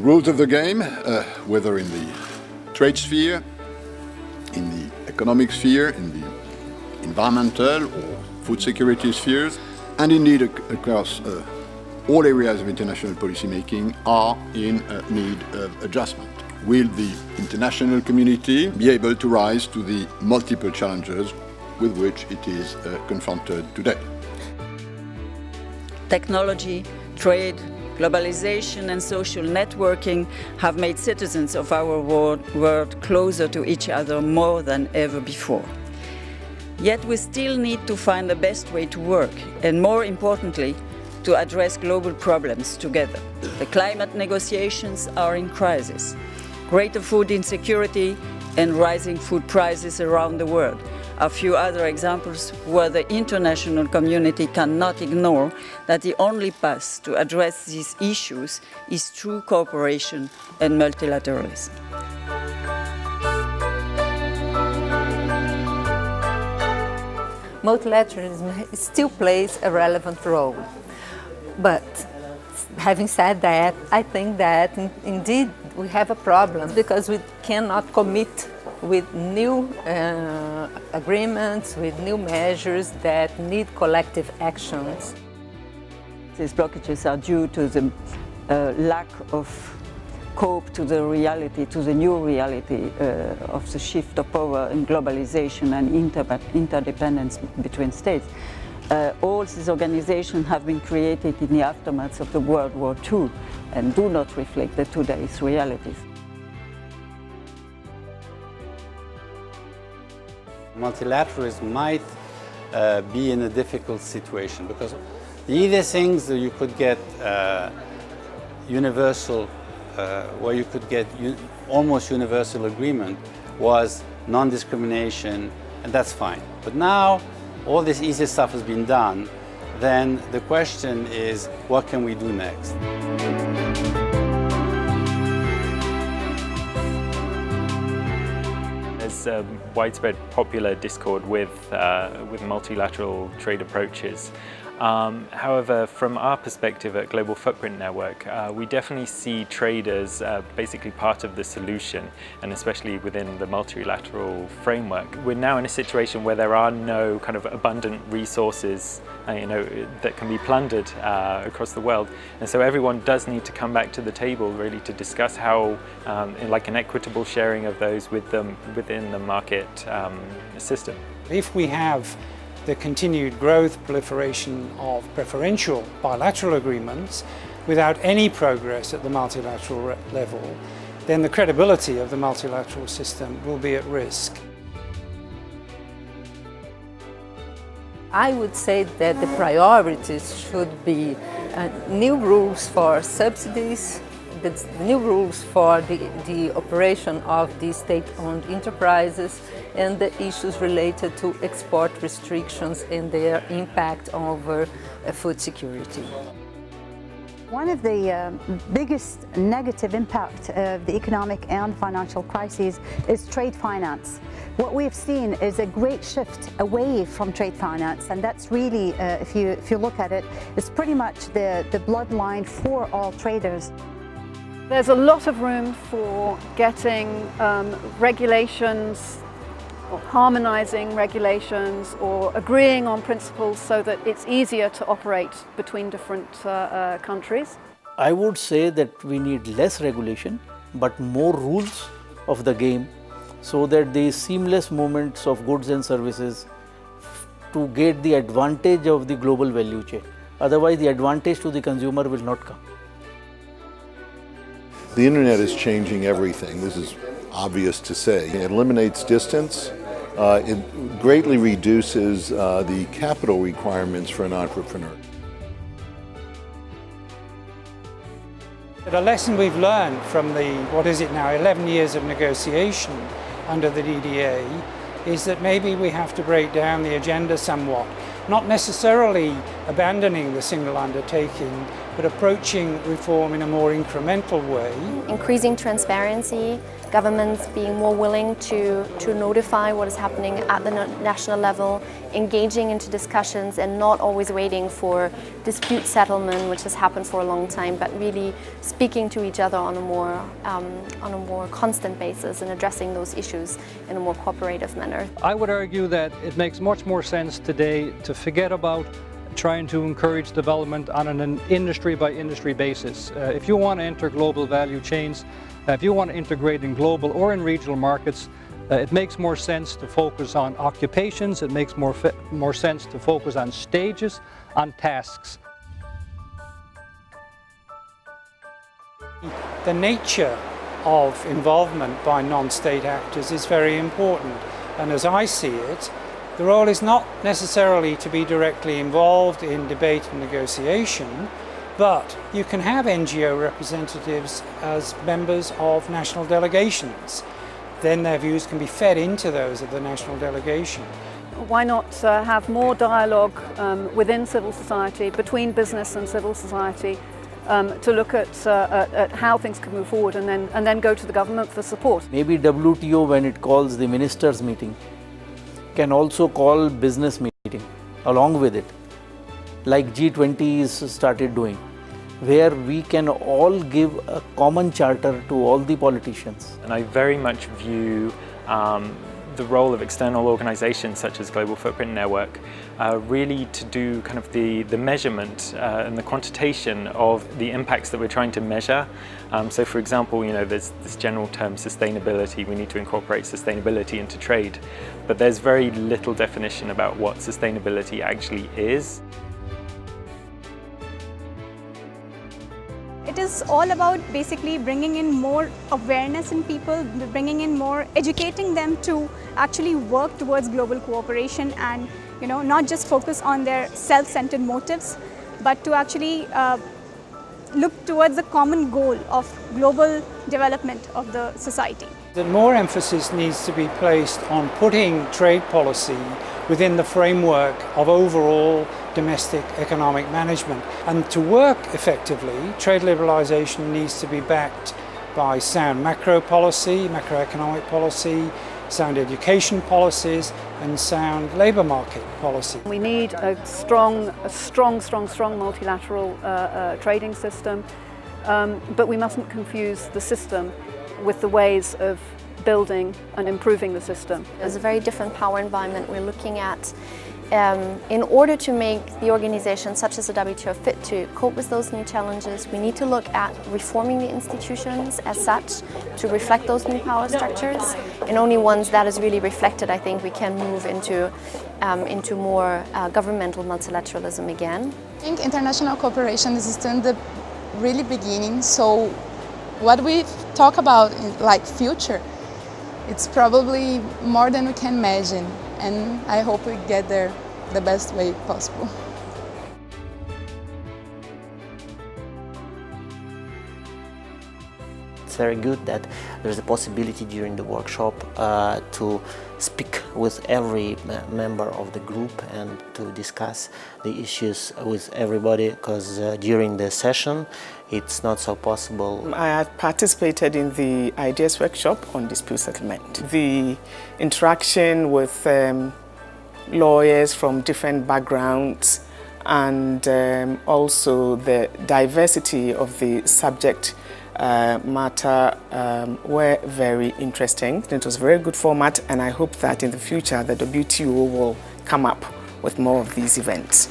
rules of the game, whether in the trade sphere, in the economic sphere, in the environmental or food security spheres, and indeed across all areas of international policy making, are in need of adjustment. Will the international community be able to rise to the multiple challenges with which it is confronted today? Technology, trade, globalization and social networking have made citizens of our world closer to each other more than ever before. Yet we still need to find the best way to work, and more importantly, to address global problems together. The climate negotiations are in crisis. Greater food insecurity and rising food prices around the world are a few other examples where the international community cannot ignore that the only path to address these issues is through cooperation and multilateralism. Multilateralism still plays a relevant role. But having said that, I think that indeed we have a problem because we cannot commit with new agreements, with new measures that need collective actions. These blockages are due to the lack of cope to the reality, to the new reality of the shift of power and globalization and interdependence between states. All these organizations have been created in the aftermath of the World War II and do not reflect today's realities. Multilateralism might be in a difficult situation because the easiest things that you could get universal, where you could get almost universal agreement was non-discrimination, and that's fine. But now all this easy stuff has been done, then the question is, what can we do next? There's widespread popular discord with multilateral trade approaches. However, from our perspective at Global Footprint Network, we definitely see trade as basically part of the solution, and especially within the multilateral framework. We're now in a situation where there are no kind of abundant resources that can be plundered across the world, and so everyone does need to come back to the table really to discuss how like an equitable sharing of those within the market system. If we have the continued growth, proliferation of preferential bilateral agreements without any progress at the multilateral level, then the credibility of the multilateral system will be at risk. I would say that the priorities should be new rules for subsidies, the new rules for the operation of the state-owned enterprises, and the issues related to export restrictions and their impact over food security. One of the biggest negative impact of the economic and financial crises is trade finance. What we've seen is a great shift away from trade finance, and that's really, if you look at it, it's pretty much the bloodline for all traders. There's a lot of room for getting regulations, or harmonizing regulations, or agreeing on principles so that it's easier to operate between different countries. I would say that we need less regulation but more rules of the game so that the seamless movements of goods and services to get the advantage of the global value chain. Otherwise the advantage to the consumer will not come. The internet is changing everything. This is obvious to say. It eliminates distance. It greatly reduces the capital requirements for an entrepreneur. The lesson we've learned from the, 11 years of negotiation under the DDA is that maybe we have to break down the agenda somewhat. Not necessarily abandoning the single undertaking, but approaching reform in a more incremental way. Increasing transparency, governments being more willing to notify what is happening at the national level, engaging into discussions and not always waiting for dispute settlement, which has happened for a long time, but really speaking to each other on a more constant basis and addressing those issues in a more cooperative manner. I would argue that it makes much more sense today to forget about trying to encourage development on an industry-by-industry basis. If you want to enter global value chains, if you want to integrate in global or in regional markets, it makes more sense to focus on occupations, it makes more sense to focus on stages, on tasks. The nature of involvement by non-state actors is very important, and as I see it, the role is not necessarily to be directly involved in debate and negotiation, but you can have NGO representatives as members of national delegations. Then their views can be fed into those of the national delegation. Why not have more dialogue within civil society, between business and civil society, to look at how things can move forward and then go to the government for support. Maybe WTO, when it calls the ministers' meeting, can also call business meeting along with it, like G20s started doing, where we can all give a common charter to all the politicians. And I very much view the role of external organizations such as Global Footprint Network really to do kind of the measurement and the quantitation of the impacts that we're trying to measure. So for example, there's this general term sustainability. We need to incorporate sustainability into trade, but there's very little definition about what sustainability actually is. It is all about basically bringing in more awareness in people, bringing in more, educating them to actually work towards global cooperation and not just focus on their self-centered motives, but to actually look towards the common goal of global development of the society. That more emphasis needs to be placed on putting trade policy within the framework of overall domestic economic management. And to work effectively, trade liberalisation needs to be backed by sound macro policy, macroeconomic policy, sound education policies and sound labour market policy. We need a strong multilateral trading system, but we mustn't confuse the system with the ways of building and improving the system. There's a very different power environment we're looking at. In order to make the organization such as the WTO fit to cope with those new challenges, we need to look at reforming the institutions as such to reflect those new power structures. And only once that is really reflected, I think we can move into more governmental multilateralism again. I think international cooperation is still in the really beginning, so what we talk about like future, it's probably more than we can imagine, and I hope we get there the best way possible. It's very good that there's a possibility during the workshop to speak with every member of the group and to discuss the issues with everybody, because during the session it's not so possible. I had participated in the Ideas Workshop on dispute settlement. The interaction with lawyers from different backgrounds and also the diversity of the subject matter were very interesting. It was a very good format, and I hope that in the future the WTO will come up with more of these events.